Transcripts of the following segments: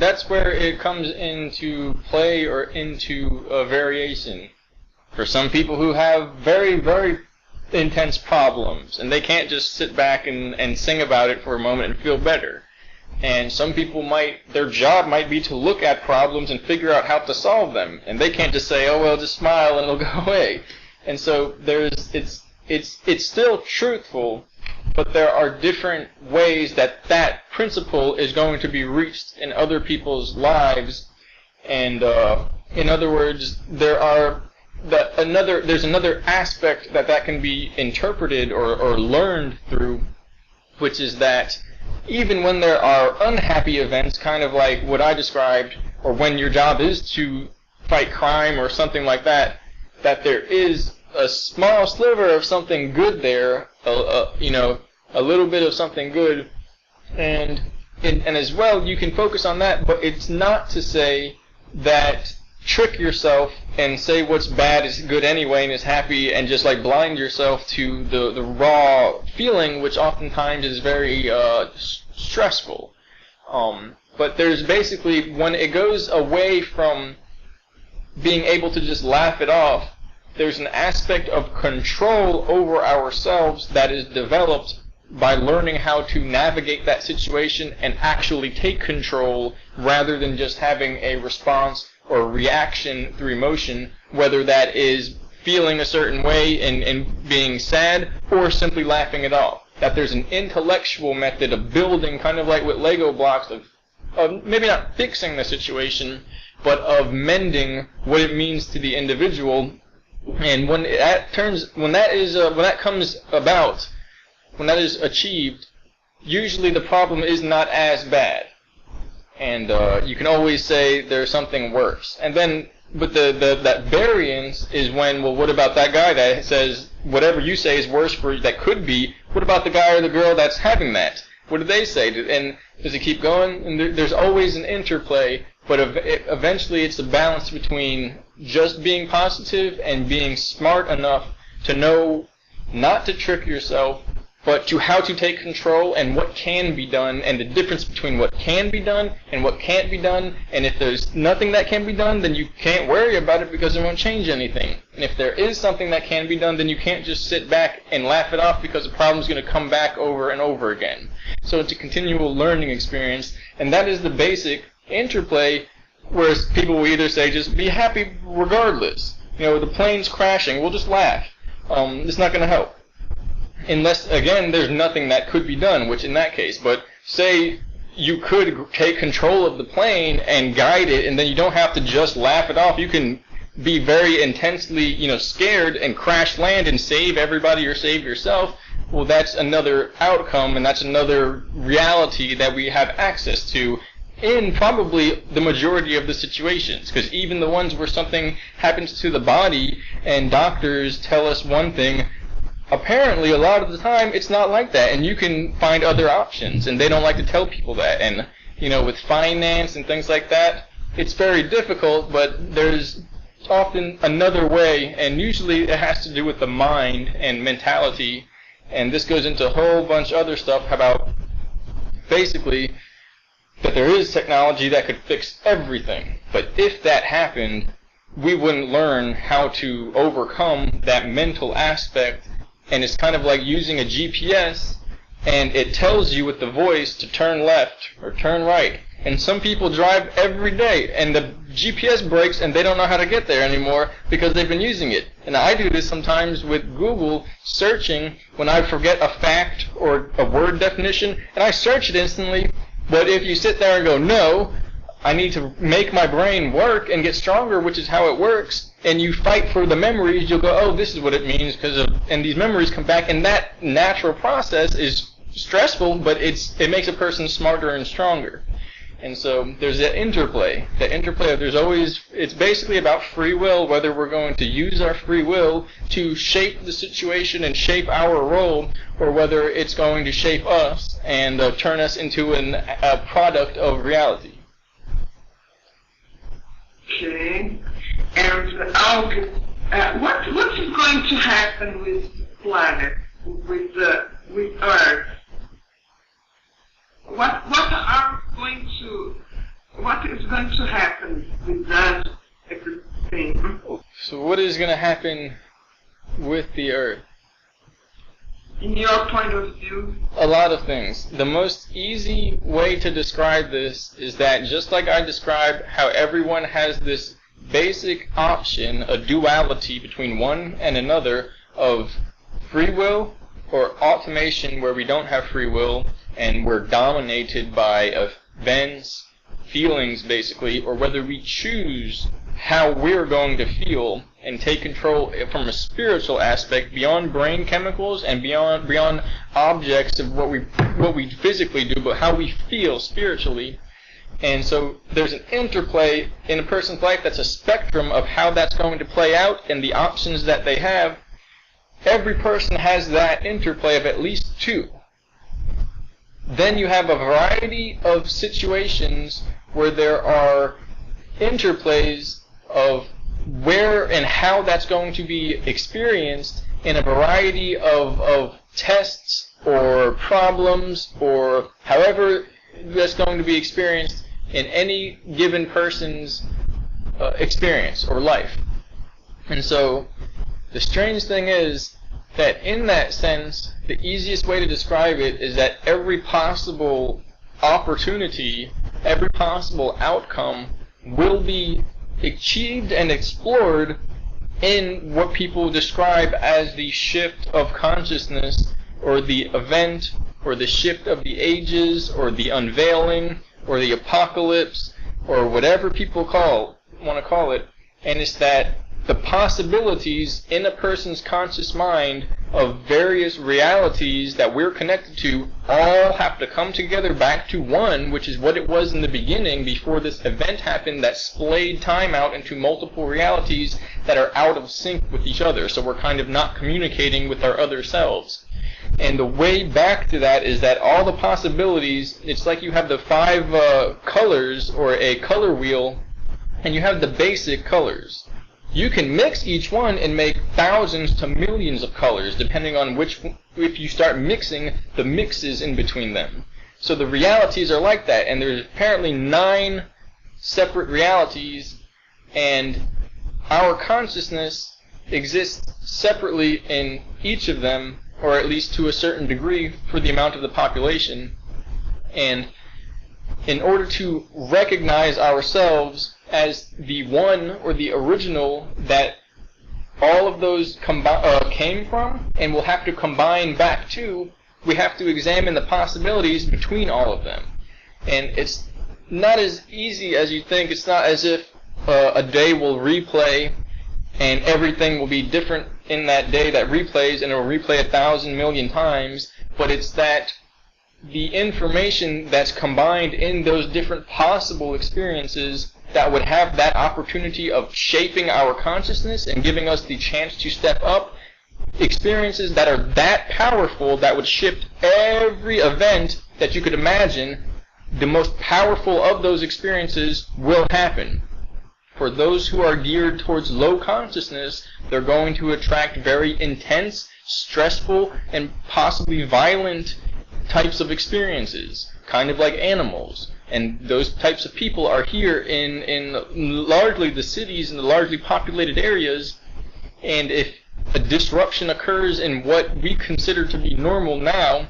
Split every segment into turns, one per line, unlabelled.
that's where it comes into play or into a variation. For some people who have very, very intense problems, and they can't just sit back and sing about it for a moment and feel better. And some people their job might be to look at problems and figure out how to solve them, and they can't just say, oh well, just smile and it'll go away. And so it's still truthful, but there are different ways that principle is going to be reached in other people's lives. And in other words, there's another aspect that can be interpreted or learned through, which is that even when there are unhappy events, kind of like what I described, or when your job is to fight crime or something like that, that there is a small sliver of something good there, a little bit of something good, and as well you can focus on that, but it's not to say that trick yourself and say what's bad is good anyway and is happy, and just like blind yourself to the raw feeling, which oftentimes is very stressful. But there's basically, when it goes away from being able to just laugh it off, there's an aspect of control over ourselves that is developed by learning how to navigate that situation and actually take control, rather than just having a response or reaction through emotion, whether that is feeling a certain way and being sad, or simply laughing it off. That there's an intellectual method of building, kind of like with Lego blocks, of maybe not fixing the situation, but of mending what it means to the individual. And when that is achieved, usually the problem is not as bad. And you can always say there's something worse. And then, but that variance is when, well, what about that guy that says whatever you say is worse for you, that could be, what about the guy or the girl that's having that? What do they say? And does it keep going? And there's always an interplay, but eventually it's a balance between just being positive and being smart enough to know not to trick yourself, but to how to take control and what can be done, and the difference between what can be done and what can't be done. And if there's nothing that can be done, then you can't worry about it because it won't change anything. And if there is something that can be done, then you can't just sit back and laugh it off, because the problem's going to come back over and over again. So it's a continual learning experience, and that is the basic interplay, whereas people will either say just be happy regardless. The plane's crashing, we'll just laugh. It's not going to help. Unless, again, there's nothing that could be done, which in that case, but say you could take control of the plane and guide it, and then you don't have to just laugh it off. You can be very intensely, scared and crash land and save everybody or save yourself. Well, that's another outcome, and that's another reality that we have access to in probably the majority of the situations, because even the ones where something happens to the body and doctors tell us one thing, apparently a lot of the time it's not like that, and you can find other options, and they don't like to tell people that. And with finance and things like that, it's very difficult, but there's often another way, and usually it has to do with the mind and mentality. And this goes into a whole bunch of other stuff about basically that there is technology that could fix everything, but if that happened, we wouldn't learn how to overcome that mental aspect. And it's kind of like using a GPS, and it tells you with the voice to turn left or turn right. And some people drive every day, and the GPS breaks, and they don't know how to get there anymore because they've been using it. And I do this sometimes with Google searching when I forget a fact or a word definition, and I search it instantly. But if you sit there and go, no, I need to make my brain work and get stronger, which is how it works, and you fight for the memories, you'll go, oh, this is what it means, and these memories come back, and that natural process is stressful, but it makes a person smarter and stronger. And so there's that interplay. That interplay of it's basically about free will, whether we're going to use our free will to shape the situation and shape our role, or whether it's going to shape us and turn us into a product of reality.
Okay. And what is going to happen with the planet, with Earth? What
So what is going to happen with the Earth?
In your point of view?
A lot of things. The most easy way to describe this is that just like I described how everyone has this basic option, a duality between one and another of free will or automation where we don't have free will and we're dominated by events, feelings basically, or whether we choose how we're going to feel and take control from a spiritual aspect beyond brain chemicals and beyond objects of what we physically do, but how we feel spiritually. And so there's an interplay in a person's life that's a spectrum of how that's going to play out and the options that they have. Every person has that interplay of at least two. Then you have a variety of situations where there are interplays of where and how that's going to be experienced in a variety of tests or problems or however that's going to be experienced in any given person's experience or life. And so the strange thing is that in that sense, the easiest way to describe it is that every possible opportunity, every possible outcome will be achieved and explored in what people describe as the shift of consciousness or the event or the shift of the ages or the unveiling or the apocalypse or whatever people want to call it. And it's that the possibilities in a person's conscious mind of various realities that we're connected to all have to come together back to one, which is what it was in the beginning before this event happened that splayed time out into multiple realities that are out of sync with each other. So we're kind of not communicating with our other selves. And the way back to that is that all the possibilities, it's like you have the 5 colors or a color wheel, and you have the basic colors. You can mix each one and make thousands to millions of colors, depending on if you start mixing the mixes in between them. So the realities are like that, and there's apparently 9 separate realities, and our consciousness exists separately in each of them, or at least to a certain degree for the amount of the population. And in order to recognize ourselves as the one or the original that all of those came from and will have to combine back to, we have to examine the possibilities between all of them. And it's not as easy as you think. It's not as if a day will replay and everything will be different in that day that replays and it will replay 1,000 million times, but it's that the information that's combined in those different possible experiences that would have that opportunity of shaping our consciousness and giving us the chance to step up, experiences that are that powerful that would shift every event that you could imagine, the most powerful of those experiences will happen. For those who are geared towards low consciousness, they're going to attract very intense, stressful, and possibly violent types of experiences, kind of like animals. And those types of people are here in largely the cities and the largely populated areas. And if a disruption occurs in what we consider to be normal now,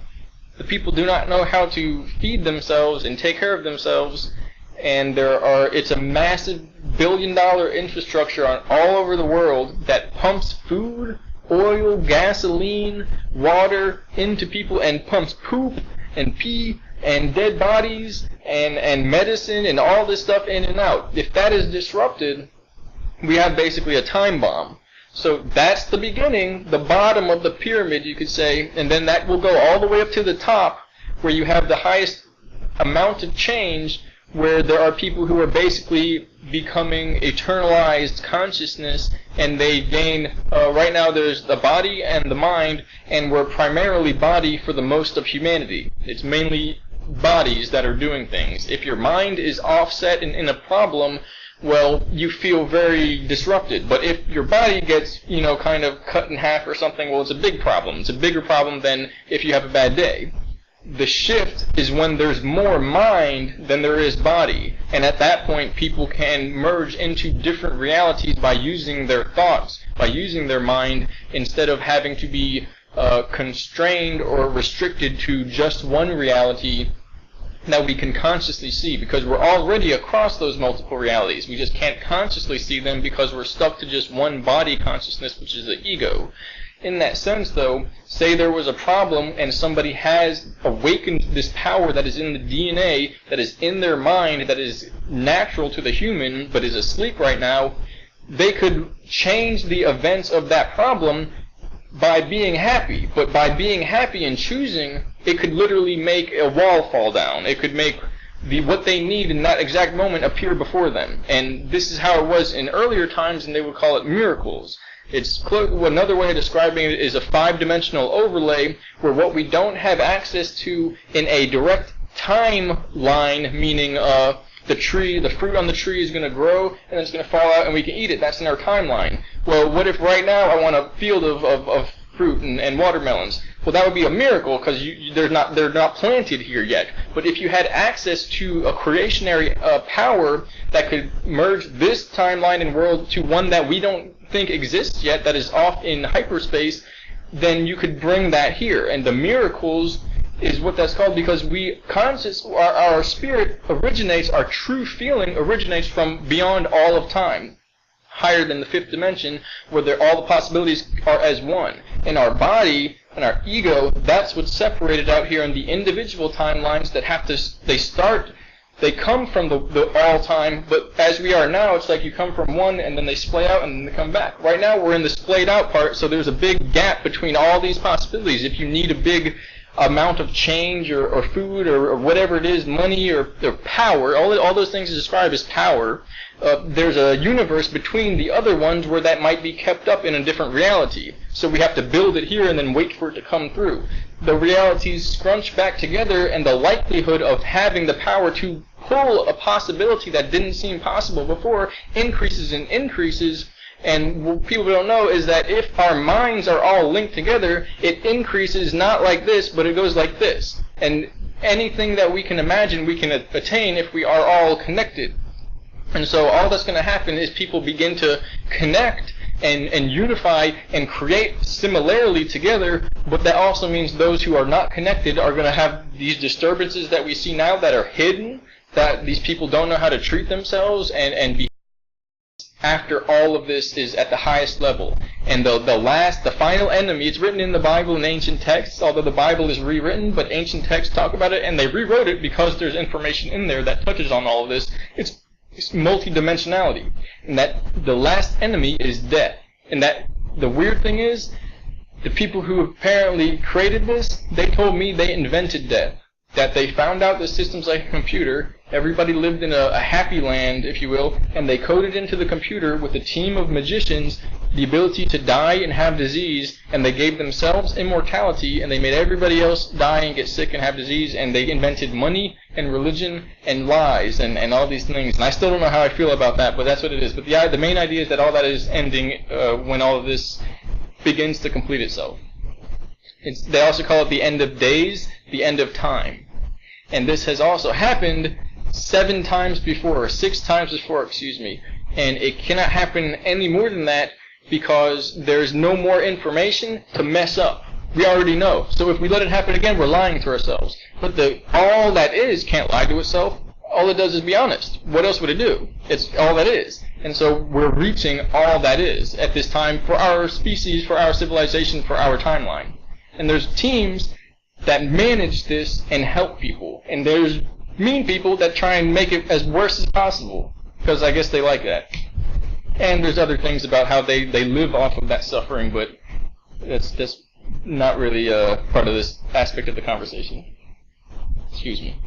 the people do not know how to feed themselves and take care of themselves. And it's a massive billion-dollar infrastructure all over the world that pumps food, oil, gasoline, water into people and pumps poop and pee and dead bodies and medicine and all this stuff in and out. If that is disrupted, we have basically a time bomb. So that's the beginning, the bottom of the pyramid, you could say, and then that will go all the way up to the top where you have the highest amount of change, where there are people who are basically becoming eternalized consciousness, and they gain, right now there's the body and the mind, and we're primarily body for the most of humanity. It's mainly bodies that are doing things. If your mind is offset and in a problem, well, you feel very disrupted. But if your body gets, kind of cut in half or something, well, it's a big problem. It's a bigger problem than if you have a bad day. the shift is when there's more mind than there is body. And at that point, people can merge into different realities by using their thoughts, by using their mind, instead of having to be constrained or restricted to just one reality that we can consciously see, because we're already across those multiple realities. We just can't consciously see them because we're stuck to just one body consciousness, which is the ego. In that sense, though, say there was a problem and somebody has awakened this power that is in the DNA, that is in their mind, that is natural to the human, but is asleep right now, they could change the events of that problem by being happy. But by being happy and choosing, it could literally make a wall fall down. It could make what they need in that exact moment appear before them. And this is how it was in earlier times, and they would call it miracles. Another way of describing it is a 5-dimensional overlay, where what we don't have access to in a direct timeline, meaning the fruit on the tree is going to grow and then it's going to fall out and we can eat it. That's in our timeline. Well, what if right now I want a field of fruit and watermelons? Well, that would be a miracle because they're not planted here yet. But if you had access to a creationary power that could merge this timeline and world to one that we don't think exists yet, that is off in hyperspace, then you could bring that here. And the miracles is what that's called, because our spirit originates, our true feeling originates from beyond all of time, higher than the 5th dimension, where all the possibilities are as one. And our body and our ego, that's what's separated out here in the individual timelines that they come from the all-time, but as we are now, it's like you come from one and then they splay out and then they come back. Right now we're in the splayed out part, so there's a big gap between all these possibilities. If you need a big amount of change or food or whatever it is, money or power, all those things described as power, there's a universe between the other ones where that might be kept up in a different reality. So we have to build it here and then wait for it to come through. The realities scrunch back together, and the likelihood of having the power to pull a possibility that didn't seem possible before increases and increases. And what people don't know is that if our minds are all linked together, it increases not like this, but it goes like this. And anything that we can imagine, we can attain if we are all connected. And so all that's going to happen is people begin to connect and unify and create similarly together, but that also means those who are not connected are going to have these disturbances that we see now that are hidden, that these people don't know how to treat themselves and be after all of this is at the highest level. And the final enemy, it's written in the Bible in ancient texts, although the Bible is rewritten, but ancient texts talk about it, and they rewrote it because there's information in there that touches on all of this. It's multidimensionality. And that the last enemy is death. And that the weird thing is, the people who apparently created this, they told me they invented death. That they found out that systems like a computer, everybody lived in a happy land, if you will, and they coded into the computer with a team of magicians the ability to die and have disease, and they gave themselves immortality, and they made everybody else die and get sick and have disease, and they invented money and religion and lies and all these things. And I still don't know how I feel about that, but that's what it is. But the main idea is that all that is ending when all of this begins to complete itself. They also call it the end of days, the end of time. And this has also happened 7 times before, or 6 times before, and it cannot happen any more than that because there's no more information to mess up. We already know. So if we let it happen again, we're lying to ourselves. But all that is can't lie to itself. All it does is be honest. What else would it do? It's all that is. And so we're reaching all that is at this time for our species, for our civilization, for our timeline. And there's teams that manage this and help people. And there's mean people that try and make it as worse as possible, because I guess they like that. And there's other things about how they live off of that suffering, but that's not really part of this aspect of the conversation. Excuse me.